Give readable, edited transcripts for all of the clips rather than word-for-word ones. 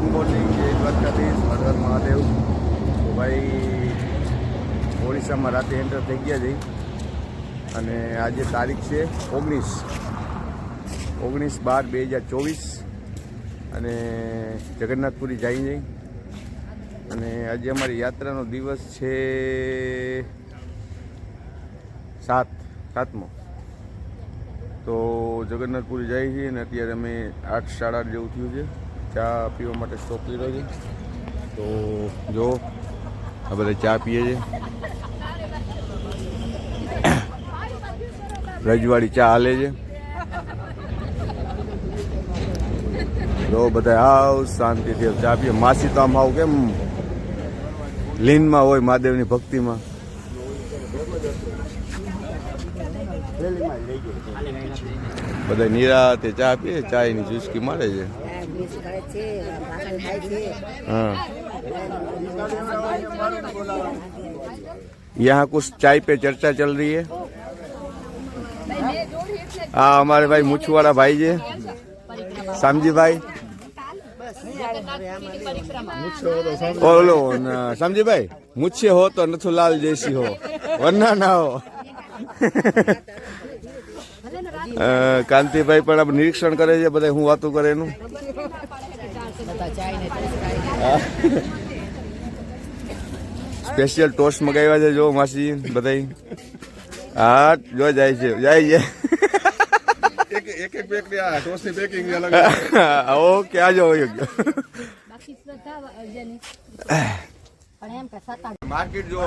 Good morning, જય દ્વારકાધીશ, હર હર મહાદેવ. તો ભાઈ ઓડિશામાં રાતે એન્ટર થઈ ગયા છે અને આજે તારીખ છે 19/12/2024 અને જગન્નાથપુરી જઈ જઈ અને આજે અમારી યાત્રાનો દિવસ છે સાતમો. તો જગન્નાથપુરી જાય છે અને અત્યારે અમે 8 સાડા 8 જેવું થયું છે. ચા પીવા માટે સ્ટોપ કર્યો છે. તો જો આ બધા ચા પીએ છે. રજવાડી ચા હાલે છે. જો બધા આવ શાંતિથી ચા પીએ. માસી તો આમ આવું કેમ લીનમાં હોય મહાદેવની ભક્તિમાં. બધા નિરાતે ચા પીએ, ચાયની ચુસ્કી મારે છે. हाँ, यहाँ कुछ चाय पे चर्चा चल रही है. हाँ, हमारे भाई मुछवाड़ा भाई जी सामजी भाई बोलो समझी भाई, मुझे हो तो नथुलाल जैसी हो वरना ना हो. કાંતિભાઈ પણ આપણે નિરીક્ષણ કરે છે બધા હું વાતું કરે એનું. સ્પેશિયલ ટોસ્ટ મગાવ્યા છે જો માસી બધા. હા જો જાય છે એક પેક ટોસ્ટ ની પેકિંગ અલગ. ઓકે આજો માર્કેટ જોવો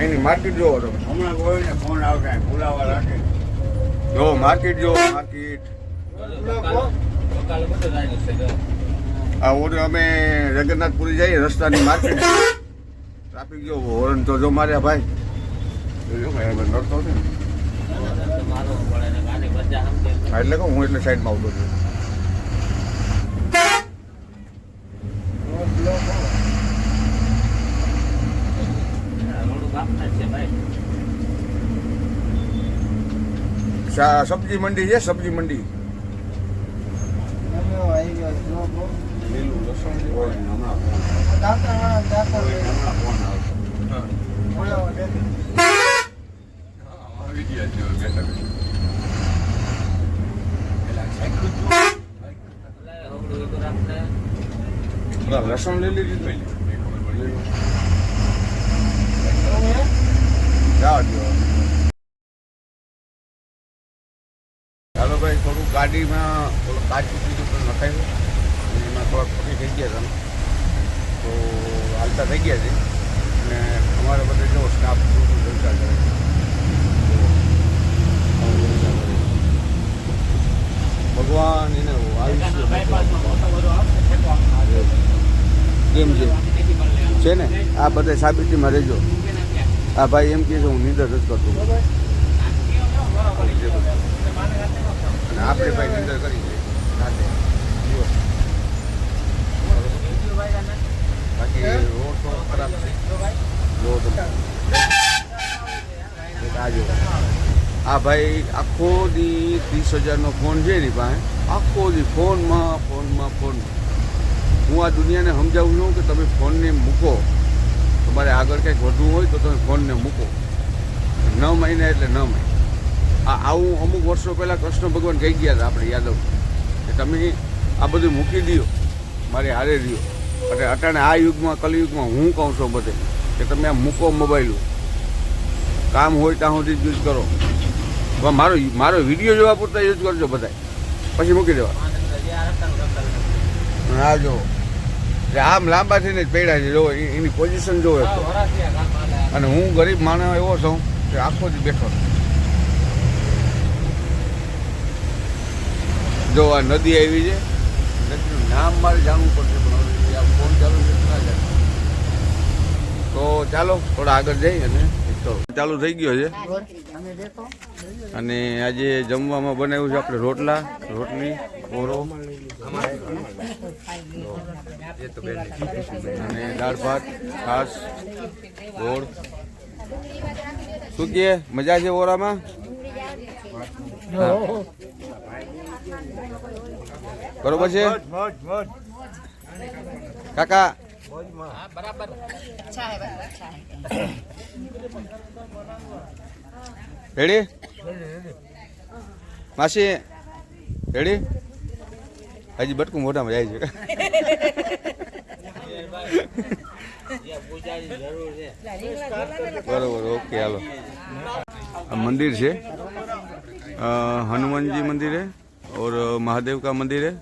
એની માર્કેટ જોવો તો હમણાં કોઈને ફોન આવશે બોલાવા રાખે. જો માર્કેટ જો માર્કેટ આ ઓર્ડર અમે જગન્નાથપુરી જઈએ રસ્તાની માર્કેટ ટ્રાફિક જો હોર્ન તો જો માર્યા ભાઈ નડતો છે એટલે કહું હું એટલે સાઈડમાં આવતો છું. સબ્જી મંડી છે, સબ્જી મંડી. લસણ લઈ લીધું. ચાલો ભાઈ થોડું ગાડીમાં કાચું પીધું પણ નખાયું એમાં થોડાક પકી થઈ ગયા હતા તો હાલતા થઈ ગયા છે અને અમારે બધા જો સ્ટાફ જલસા કરે. ભગવાન એને કેમ છે ને આ બધા સાબિતીમાં રહેજો. આ ભાઈ એમ કહે છે હું નિંદર જ કરતો આપણે ભાઈ નિંદર કરી રાતે. બાકી રોડ તો ખરાબ છે. આ ભાઈ આખો દી 30,000નો ફોન છે એની પાસે. આખો દી ફોનમાં. હું આ દુનિયાને સમજાવું છું કે તમે ફોનને મૂકો. તમારે આગળ કંઈક વધવું હોય તો તમે ફોનને મૂકો. 9 મહિના એટલે 9 મહિના. આવું અમુક વર્ષો પહેલાં કૃષ્ણ ભગવાન કહી ગયા હતા આપણે યાદવ કે તમે આ બધું મૂકી દો મારે હારે રહ્યો. એટલે અટાણે આ યુગમાં કલિયુગમાં હું કહું છું બધે કે તમે આ મૂકો મોબાઈલ. કામ હોય ત્યાં સુધી યુઝ કરો. મારો વિડીયો જોવા પૂરતા યુઝ કરજો બધા, પછી મૂકી દેવા. હા જો આમ લાંબા થઈને જ પડ્યા છે જો એની પોઝિશન જોવે તો. અને હું ગરીબ માણસ એવો છું કે આખો જ બેઠો. જો આ નદી આવી છે, નદીનું નામ મારે જાણવું પડશે પણ ફોન ચાલુ છે ના જાય. તો ચાલો થોડા આગળ જઈ અને ચાલુ થઈ ગયો છે. અને આજે જમવામાં બનાવ્યું છે આપણે રોટલી ઓરો અને દાળ ભાત છાશ ગોળ. શું કહે મજા છે ઓરામાં? બરોબર છે મોજ મોજ કાકા बराबर अच्छा है बस अच्छा है રેડી માસી રેડી હજી બટકું મોઢામાં જાય છે બરોબર ઓકે હાલો આ મંदिर છે हनुमान जी मंदिर है और महादेव का मंदिर है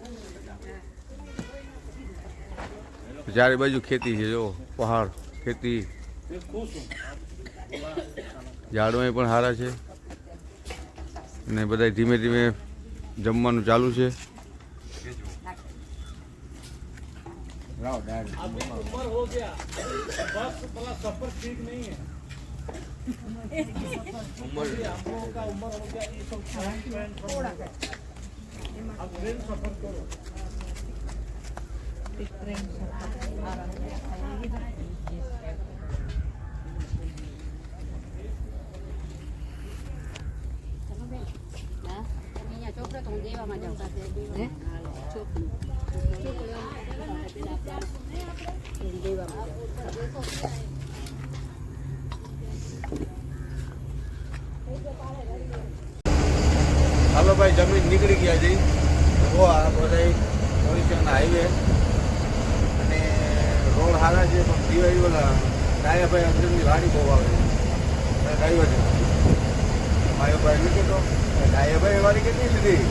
चारे बाजू खेती है जो पहाड़ खेती ઝાડવા પણ સારા છે ને બધા ધીમે ધીમે જમવાનું ચાલુ છે છોકરો તો હું દેવામાં જાઉં હાલો ભાઈ જમીન નીકળી ગયા છે તો આ બધા ઓરિસ્સાના હાઈવે અને રોડ સારા છે પણ દિવાળી ઓલા ડાયાભાઈ અંદરની વાડી બહુ આવે છે ડ્રાઈવર છે મારો ભાઈ નથી તો ડાયાભાઈ વાડી કેટલી લીધી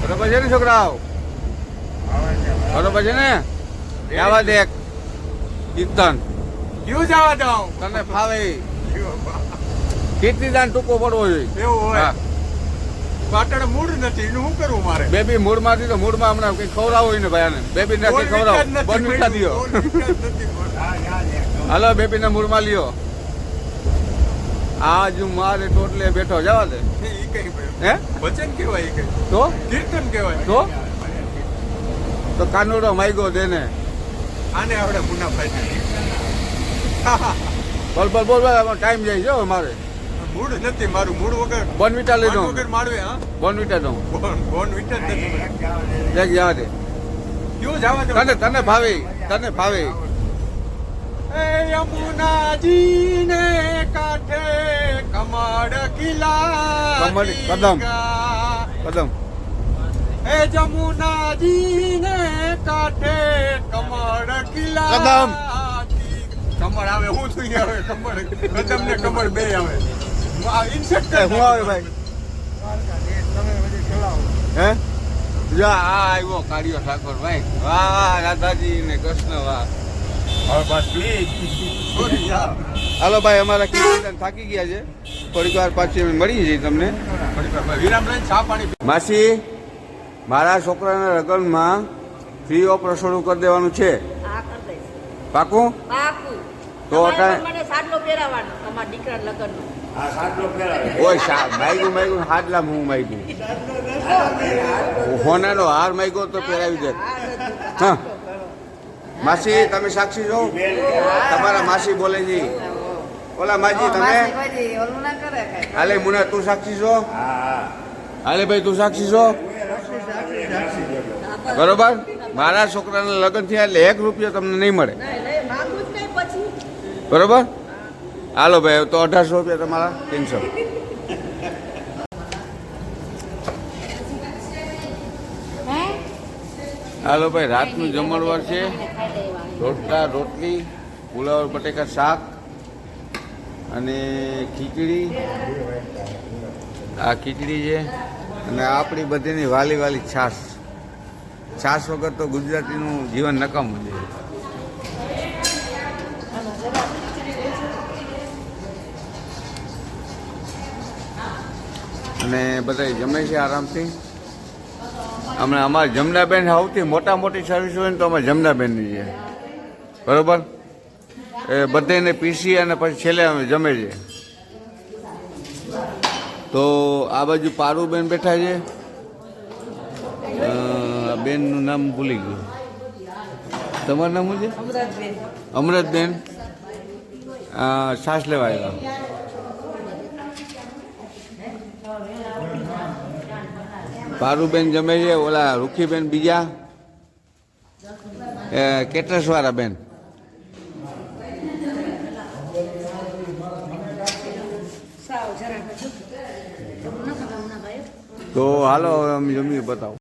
બરોબર છે ને છોકરાઓ બરોબર છે ને જવા દે કીર્તન ક્યું જવા દઉં તને ફાવે કીર્તિદાન ટૂંકો પડવો જોઈએ એવું હોય પાટણ મૂડ નથી એનું શું કરવું મારે બેબી મૂડ માંથી તો મૂડમાં હમણાં કઈ ખવડાવો હોય ને ભાઈ આને બેબી નથી ખવડાવો બોર્નવિટા દિયો હાલો બેબી ને મૂડમાં લ્યો આ જો મારે ટોટલે બેઠો જવા દે હે વચન કેવાય એ કઈ તો કીર્તન કેવાય તો કાનુડો માગ્યો દેને આને આવડે મુનાફાઈ બોલ બોલ બોલ ટાઈમ જાય છે મારે મૂડ નથી મારું મૂડ વગર બોર્નવિટા લઈ દઉં વગર માળવે હા બોર્નવિટા દઉં બોન વિટર નથી દેખ જવા દે ક્યું જવા દઉં તને ભાવે એ યમુનાજી ને કાંઠે કમળ કિલા કદમ એ જમુનાજી ને કાંઠે કમળ કિલા કદમ. કમળ આવે હું થઈ આવે કમળ કદમ ને કમળ બે આવે ઇન્સેક્ટ હું આવે ભાઈ હે જા આ આવ્યો કાળિયો ઠાકોર ભાઈ વાહ રાધાજી ને કૃષ્ણ વાહ હવે બસ પ્લીઝ હાલો ભાઈ અમારા કીર્તન થાકી ગયા છે થોડીક વાર પાછી અમે મળી જઈએ તમને વિરામ લઈને ચા પાણી માસી મારા છોકરાના લગ્નમાં ફ્રી ઓફ રસોડું કરી દેવાનું છે હા કર દઈશ પાકું પાકું તો મને સાડલો પહેરાવાનો તમારા દીકરા લગ્નનો ઓય માગ્યું હાડલા હું માગ્યું હોનાનો હાર માગ્યો તો પહેરાવી દે હા માસી તમે સાક્ષી છો તમારા માસી બોલે છે ઓલા માજી તમે ઓલું ના કરે કઈ હાલે મુના તું સાક્ષી છો હાલે ભાઈ તું સાક્ષી છો બરોબર મારા છોકરાના લગ્ન થયા એટલે 1 રૂપિયો તમને નહીં મળે માગું જ નહીં પછી બરોબર હાલો ભાઈ તો 1800 રૂપિયા તમારા કેન્સલ હાલો ભાઈ રાતનું જમણવાર છે રોટલા રોટલી પુલાવ બટેકા શાક અને ખીચડી આ ખીચડી છે અને આપણી બધીની વાલી વાલી છાશ છાશ વગર તો ગુજરાતીનું જીવન નકામું છે અને બધા જમે છે આરામથી હમણાં અમારે જમનાબેન સૌથી મોટી સર્વિસ હોય ને તો અમારે જમનાબેનની છે બરોબર એ બધાને પીસી અને પછી છેલ્લે અમે જમે છે તો આ બાજુ પારુબેન બેઠા છે બેનનું નામ ભૂલી ગયું તમારું નામ શું છે અમૃતબેન શ્વાસ લેવા આવ્યા પારુબેન જમે છે, ઓલા રૂખીબેન બીજા કેટરસવાળા બેન. તો હાલો હવે અમે જમીએ બતાવો.